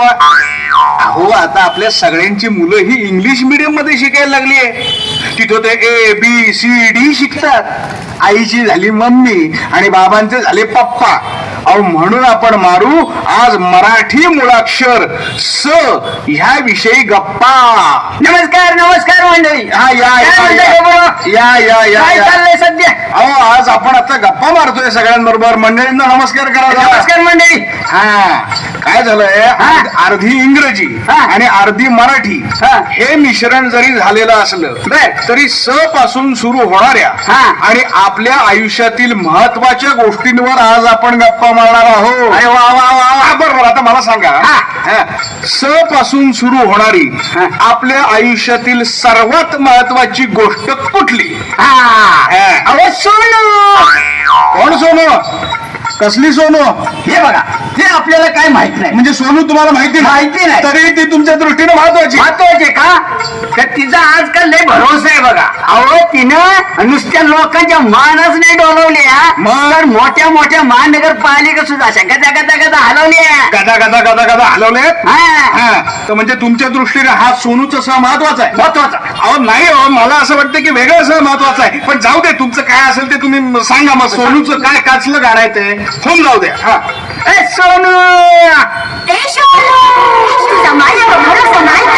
बुवा? अहो आता आपल्या सगळ्यांची मुलं ही इंग्लिश मीडियम मध्ये शिकायला लागली आहे. तिथं ते ABCD शिकतात. आईची झाली मम्मी आणि बाबांचे झाले पप्पा. अहो म्हणून आपण मारू आज मराठी मुळाक्षर स ह्या विषयी गप्पा. नमस्कार नमस्कार मंडळी. हा या काय चाललंय सध्या? अहो आज आपण आता गप्पा मारतोय सगळ्यांबरोबर. मंडळींना नमस्कार करा. नमस्कार मंडळी. हा काय झालंय, अर्धी इंग्रजी आणि अर्धी मराठी हे मिश्रण जरी झालेलं असलं तरी स पासून सुरू होणाऱ्या आणि आपल्या आयुष्यातील महत्वाच्या गोष्टींवर आज आपण गप्पा मारणार आहोत. अरे वा वा वा. बरोबर. आता मला सांगा, स पासून सुरू होणारी आपल्या आयुष्यातील सर्वात महत्वाची गोष्ट कुठली? अहो सोनू. कोण सोनू? कसली सोनू? हे बघा, ते आपल्याला काय माहित नाही. म्हणजे सोनू तुम्हाला माहिती माहिती नाही तरी ती तुमच्या दृष्टीने महत्वाचे का? तर तिचा आजकाल लय भरोसा आहे बघा. अहो तिनं नुसत्या लोकांच्या मानच नाही डोलवल्या, तर मोठ्या मोठ्या महानगरपालिका सुद्धा अशा गदा गदा गदा हलवल्या. गदा गदा गदा गदा हलवले. तर म्हणजे तुमच्या दृष्टीने हा सोनूच असं महत्वाचा आहे? महत्वाचा. अहो नाही हो, मला असं वाटतं की वेगळं असं महत्वाचं आहे. पण जाऊ दे, तुमचं काय असेल ते तुम्ही सांगा. मग सोनूचं काय काचलं गाणायचंय होऊन जाऊ द्या. ए सोनू. तुझा माझ्यावर भरोसा नाही का?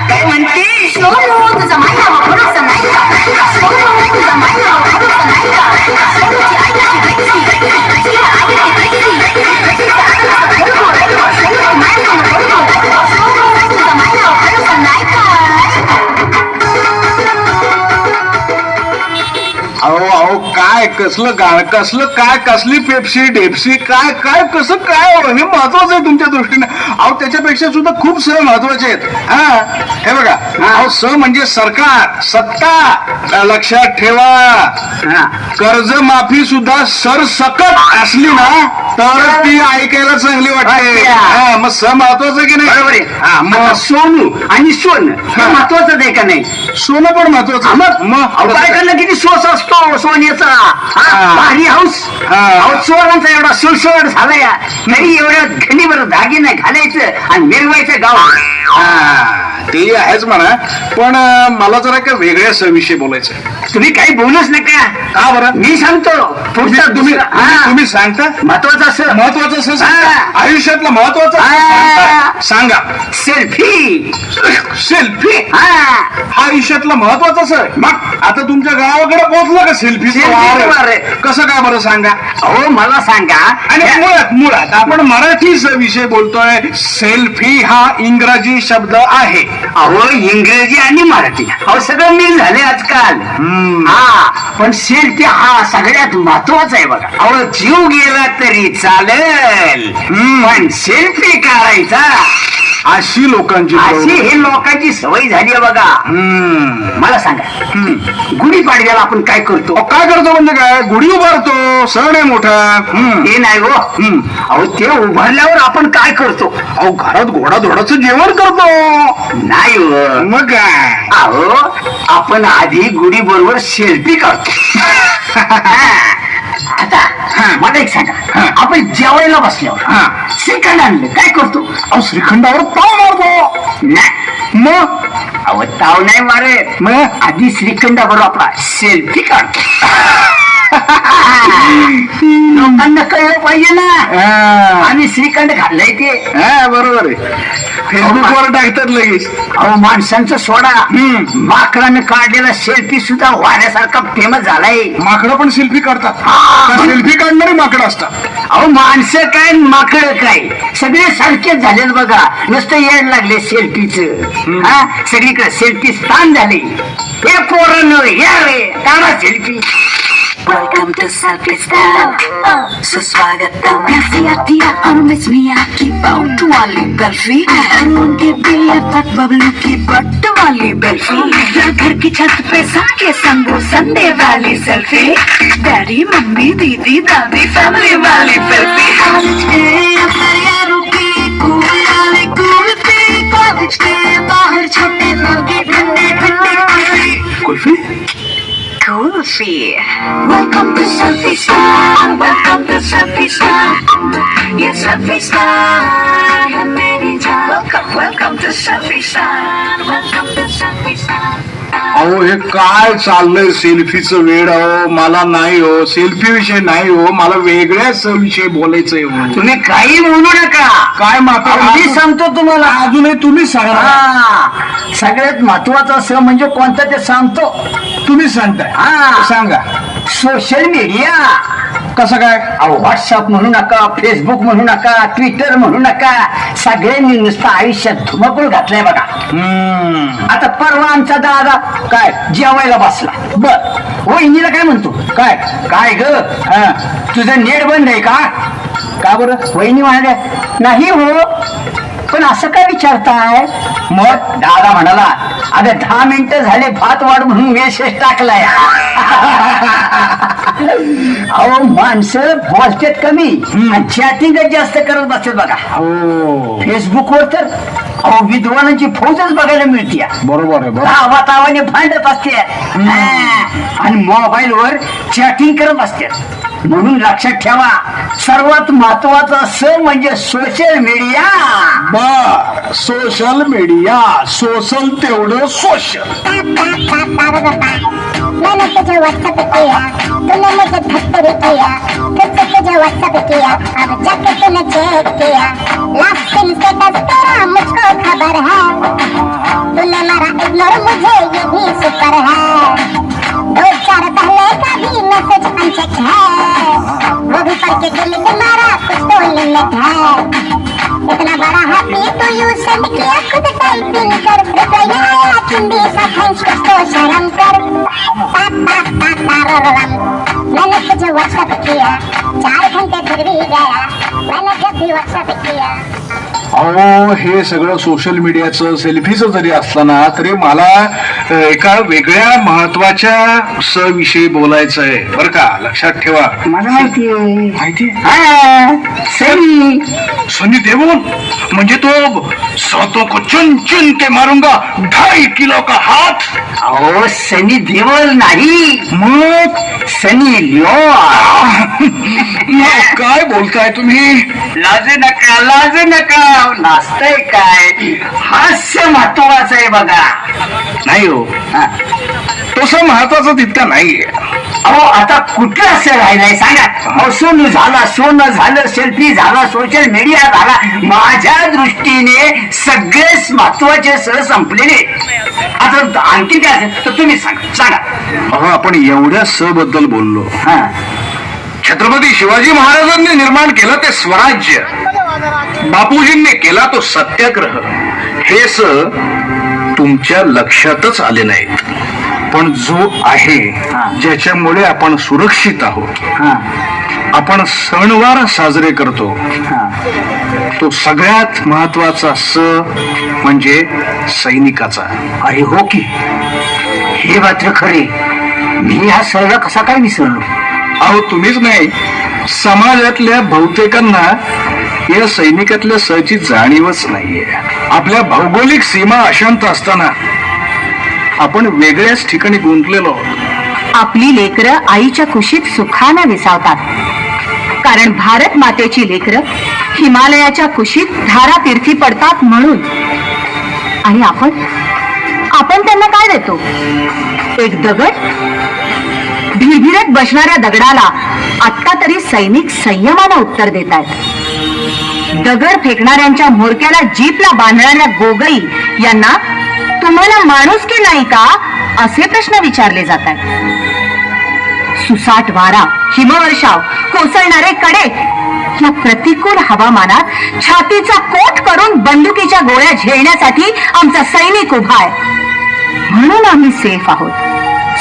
काय म्हणते? सोनू तुझा माझ्यावर भरोसा नाही का? सोनू तुझा माझ्यावर भरोसा नाही का? सोनूची आई कशी ट्रेसी, तिला आई कशी ट्रेसी, सोनू माझ्यावर तुझा माझ्यावर भरोसा नाही का? अहो अहो काय कसलं गाणं, कसलं काय, कसली पेप्सी डेप्सी काय काय कसं काय हे महत्वाचं आहे तुमच्या दृष्टीने. अहो त्याच्यापेक्षा सुद्धा खूप स महत्वाचे आहेत. हे बघा, अहो स म्हणजे सरकार, सत्ता. लक्षात ठेवा, कर्जमाफी सुद्धा सरसकट असली ना तर ती ऐकायला चांगली वाटते. मग स महत्वाचं की नाही? बरोबर आहे. मग सोनू आणि सोन हे महत्वाचं आहे का नाही? सोनं पण महत्वाचं. मग बायकांना किती सोस असतो सोन्याचा. भारी हाऊस. सोनांचा एवढा सुळसुळट झाला या, तरी एवढ्या घणीवर दागिने घालायचं आणि मिरवायचं गाव. ते आहेच म्हणा, पण मला जरा काय वेगळ्या विषयी बोलायचं. तुम्ही काही बोलूच नका. का बरं? मी सांगतो. तुम्ही सांगता. महत्वाचं आयुष्यातलं महत्वाचं सांगा. सेल्फी. सेल्फी हा आयुष्यातला महत्वाचाच आहे. मग आता तुमच्या गावाकडे पोहोचलं का सेल्फी? कसं काय बरं सांगा. अहो मला सांगा. आणि मुळात आपण मराठी विषय बोलतोय. सेल्फी हा इंग्रजी शब्द आहे. अहो इंग्रजी आणि मराठी अहो सगळं मिल झाले आजकाल. पण सेल्फी हा सगळ्यात महत्वाचा आहे बघा. अहो जीव गेला तरी चालेल, पण सेल्फी काढायचा अशी ही लोकांची सवय झाली आहे बघा. मला सांगा, गुढीपाडव्याला आपण काय करतो? काय करतो म्हणजे काय? गुढी उभारतो. सण आहे मोठा. हे नाही हो. अहो ते उभारल्यावर आपण काय करतो? अहो घरात घोडाधोडाचं जेवण करतो. नाही हो. मग काय? अहो आपण आधी गुढी बरोबर सेल्फी काढतो. आता मला एक सांगा, आपण जेवायला बसल्यावर श्रीखंड आणलं काय करतो? अहो श्रीखंडावर ताव मारतो. नाही. मग अहो ताव नाही मारे. मग आधी श्रीखंडाबरोबर आपला सेल्फी काढतो. लोकांना कळलं पाहिजे ना आम्ही श्रीखंड खाल्लंय ते. बरोबर आहे. फेसबुकवर टाकतात लगेच. अहो माणसांचं सोडा, माकडानं काढलेला सेल्फी सुद्धा वाऱ्यासारखा फेमस झालाय. माकडं पण सेल्फी काढतात. सेल्फी काढणारी माकडं असतात. अहो माणसं काय माकड काय सगळे सारखेच झाले बघा. नुसतं येड लागले सेल्फीच. सगळीकडे सेल्फी स्थान झाले. हे पोरांनो या रे काढा selfie. Welcome to Selfie Stand. सुस्वागतम. Dia और मिस मिया की बाउट वाली बेल्फी, उनके दिल तक बबलू की बट वाली बेल्फी, या घर की छत पे सबके संग संडे वाली सेल्फी, डैडी मम्मी दीदी दादी फैमिली वाली selfie. selfie. Welcome to Selfie Star. Welcome to Selfie Star. Yes, Selfie Star. Welcome to Selfie Star. Welcome to Selfie Star. अहो हे काय चाललंय सेल्फीचं वेळ? अहो मला नाही हो, सेल्फी विषय नाही हो, मला वेगळ्याच विषय बोलायचंय हो. तुम्ही काही म्हणू नका. काय माता मी सांगतो तुम्हाला. अजूनही तुम्ही सांगा. हा, सगळ्यात महत्वाचं असं म्हणजे कोणतं ते सांगतो. तुम्ही सांगताय सांगा. Social media. कसं काय? अहो व्हॉट्सअप म्हणू नका, फेसबुक म्हणू नका, ट्विटर म्हणू नका, सगळ्यांनी नुसतं आयुष्यात धुमाकूळ घातलाय बघा. आता परवा आमचा दादा काय जेवायला बसला. बर वहिनीला काय म्हणतो, काय काय ग तुझं नेट बंद आहे का? का बरं? वहिनी म्हणाल्या नाही हो. पण असं काय विचारताय? मग दादा म्हणाला अगं 10 मिनिटं झाले भात वाढ म्हणून मेसेज टाकलाय. अहो माणसं बोलतेत कमी आणि चॅटिंगच जास्त करत बसतात बघा. फेसबुकवर तर अहो विद्वानांची फौजच बघायला मिळते. बरोबर आहे. गावात आवाने भांडत असते आणि मोबाईलवर चॅटिंग करत असते. म्हणून लक्षात ठेवा सर्वात महत्वाचं असं म्हणजे सोशल मीडिया. बर सोशल मीडिया सोशल तेवढं सोशल. मैंने तुझे व्हाट्सएप किया, तूने मुझे धक्के किया, फिर से तुझे व्हाट्सएप किया, अब जाके तूने चेक किया, लास्ट सीन स्टेटस तेरा मुझको खबर है, तूने मारा इग्नोर मुझे ये भी सुपर है, 2-4 पहले का भी मैसेज अनचेक है, वो भी पढ़ के डिलीट मारा कुछ तो लिमिट है, इतना बड़ा हैप्पी तो यू सेंड किया खुद टाइपिंग कर, रिप्लाई नहीं आया हिंदी सा थैंक्स कुछ तो शर्म कर. मैंने तुझे व्हाट्सएप किया 4 घंटे फिर भी गया, मैंने जब भी व्हाट्सएप किया. अहो हे सगळं सोशल मीडियाचं सेल्फीचं जरी असलं ना तरी मला एका वेगळ्या महत्वाच्या विषयी बोलायचं आहे बरं का. लक्षात ठेवा. मला माहितीये. सनी देओल म्हणजे तो सातों को चुन चुन के मारूंगा 2.5 किलो का हात. अहो सनी देओल नाही, मग सनी लिओन. काय बोलताय तुम्ही? लाजू नका, लाजू नका. नाचतंय काय? हास्य महत्वाचं आहे बघा. नाही हो, तसं महत्वाचं तितकं नाहीये. अहो आता कुठलं असं राहिलंय सांगा. अहो सोनं झालं, सेल्फी झाला, सोशल मीडिया झाला. माझ्या दृष्टीने सगळेच महत्वाचे सह संपलेले. आता आणखी काय असेल तर तुम्ही सांगा. अहो आपण एवढ्या स बद्दल बोललो. हा, छत्रपती शिवाजी महाराजांनी निर्माण केलं ते स्वराज्य, बापूजींनी केला तो सत्याग्रह. हे स तुमच्या लक्षातच आले नाहीत. पण जो आहे ज्याच्यामुळे आपण सुरक्षित आहोत, आपण सणवार साजरे करतो, तो सगळ्यात महत्वाचा स म्हणजे सैनिकाचा. अरे हो की, हे मात्र खरे. मी हा सगळा कसा काय विसरलो? अहो तुम्हीच नाही, समाजातल्या बहुतेकांना या सैनिकातल्या सची जाणीवच नाहीये. आपल्या भौगोलिक सीमा अशांत असताना आपण वेगळ्याच ठिकाणी गुंतलेलो आहोत. आपली लेकरं आईच्या कुशीत सुखानं विसावतात, कारण भारत मातेची लेकरं हिमालयाच्या कुशीत धारातीर्थी पडतात म्हणून. आणि आपण त्यांना काय देतो? एक दगड. भिरभिरत बसणाऱ्या दगडाला आत्ता तरी सैनिक संयमानं उत्तर देत आहेत. दगड फेकणाऱ्यांच्या मोरक्याला जीपला बांधणाऱ्या गोगई यांना तुम्हाला माणूस की नाही का असे प्रश्न विचारले जात आहेत. सुसाट वारा, हिमवर्षाव, कोसळणारे कडे, या प्रतिकूल हवामानात छातीचा कोट करून बंदुकीच्या गोळ्या झेलण्यासाठी आमचा सैनिक उभा आहे. म्हणून आम्ही सेफ आहोत,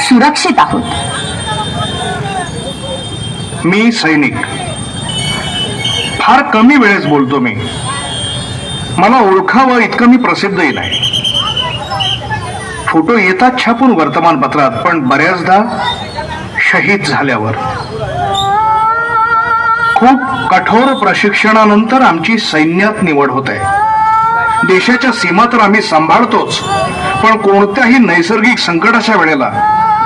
सुरक्षित आहोत. मी सैनिक. फार कमी वेळेस बोलतो मी. मला ओळखावं इतकं मी प्रसिद्धही नाही. फोटो येतात छापून वर्तमानपत्रात, पण बऱ्याचदा शहीद झाल्यावर. खूप कठोर प्रशिक्षणानंतर आमची सैन्यात निवड होत आहे. देशाच्या सीमा तर आम्ही सांभाळतोच, पण कोणत्याही नैसर्गिक संकटाच्या वेळेला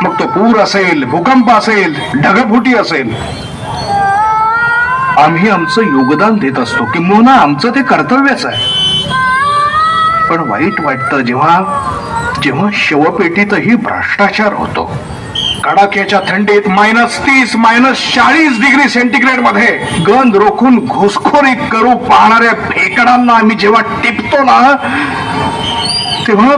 मग तो पूर असेल, भूकंप असेल, ढगफुटी असेल, आम्ही आमचं योगदान देत असतो, किंबहुना आमचं ते कर्तव्यच आहे. पण वाईट वाटतं जेव्हा जेव्हा शवपेटीतही भ्रष्टाचार होतो. कडाक्याच्या थंडीत -30, -40 डिग्री सेंटीग्रेड मध्ये गंध रोखून घुसखोरी करू पाहणाऱ्या फेकडांना आम्ही जेव्हा टिपतो ना, तेव्हा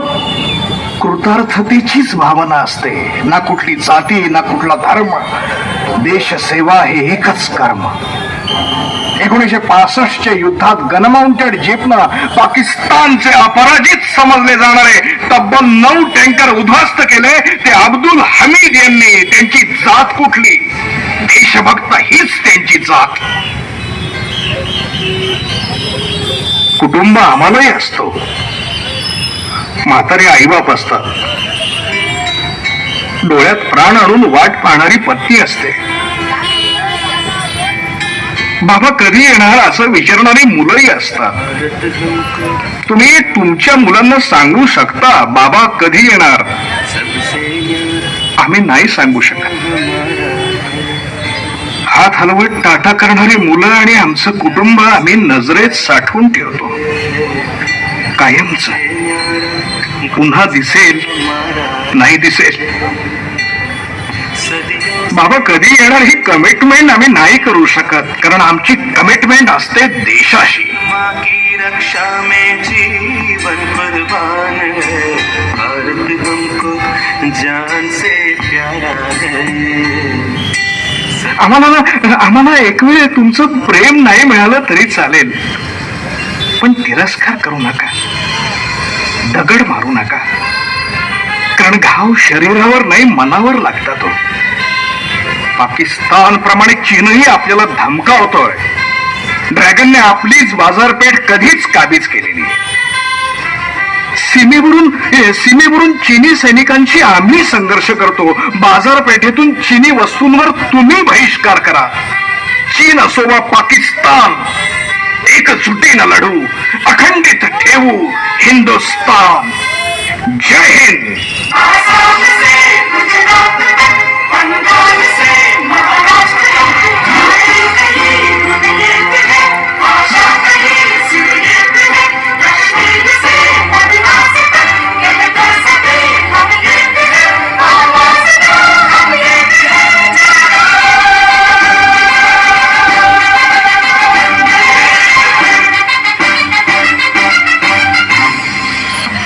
कृतार्थतेचीच भावना असते. ना कुठली जाती, ना कुठला धर्म. देशसेवा हे एकच कर्म. 1965च्या युद्धात गनमाउंटेड जीपनं पाकिस्तानचे अपराजित समजले जाणारे तब्बल 9 टँकर उद्ध्वस्त केले. ते अब्दुल हमीद यांनी. त्यांची जात कुठली? देशभक्त हीच त्यांची जात. कुटुंब आम्हालाही असतो. म्हातारे आईबाप असतात. डोळ्यात प्राण आणून वाट पाहणारी पत्नी असते. बाबा कधी येणार असं विचारणारी मुलंही असतात. तुम्ही तुमच्या मुलांना सांगू शकता बाबा कधी येणार? आम्ही नाही सांगू शकत. हात हलवत टाटा करणारी मुलं आणि आमचं कुटुंब आम्ही नजरेत साठवून ठेवतो कायमच. पुन्हा दिसेल नाही दिसेल. बाबा कधी येणार ही कमिटमेंट आम्ही नाही करू शकत, कारण आमची कमिटमेंट असते देशाशी. की रक्षा में जीवन कुर्बान है, भारत हमको जान से प्यारा है. आम्हाला एक वेळ तुमचं प्रेम नाही मिळालं तरी चालेल, पण तिरस्कार करू नका, दगड मारू नका, कारण घाव शरीरावर नाही मनावर लागतात. पाकिस्तान प्रमाणे चीनही आपल्याला धमकावतोय. ड्रॅगनने आपलीच बाजारपेठ कधीच काबीज केलेली. सीमेवरून चीनी सैनिकांशी आम्ही संघर्ष करतो. बाजारपेठेतून चीनी वस्तूंवर तुम्ही बहिष्कार करा. चीन असो वा पाकिस्तान, एकजुटीनं लढू, अखंडित ठेवू हिंदुस्तान. जय हिंद. पंजाब से महाराष्ट्र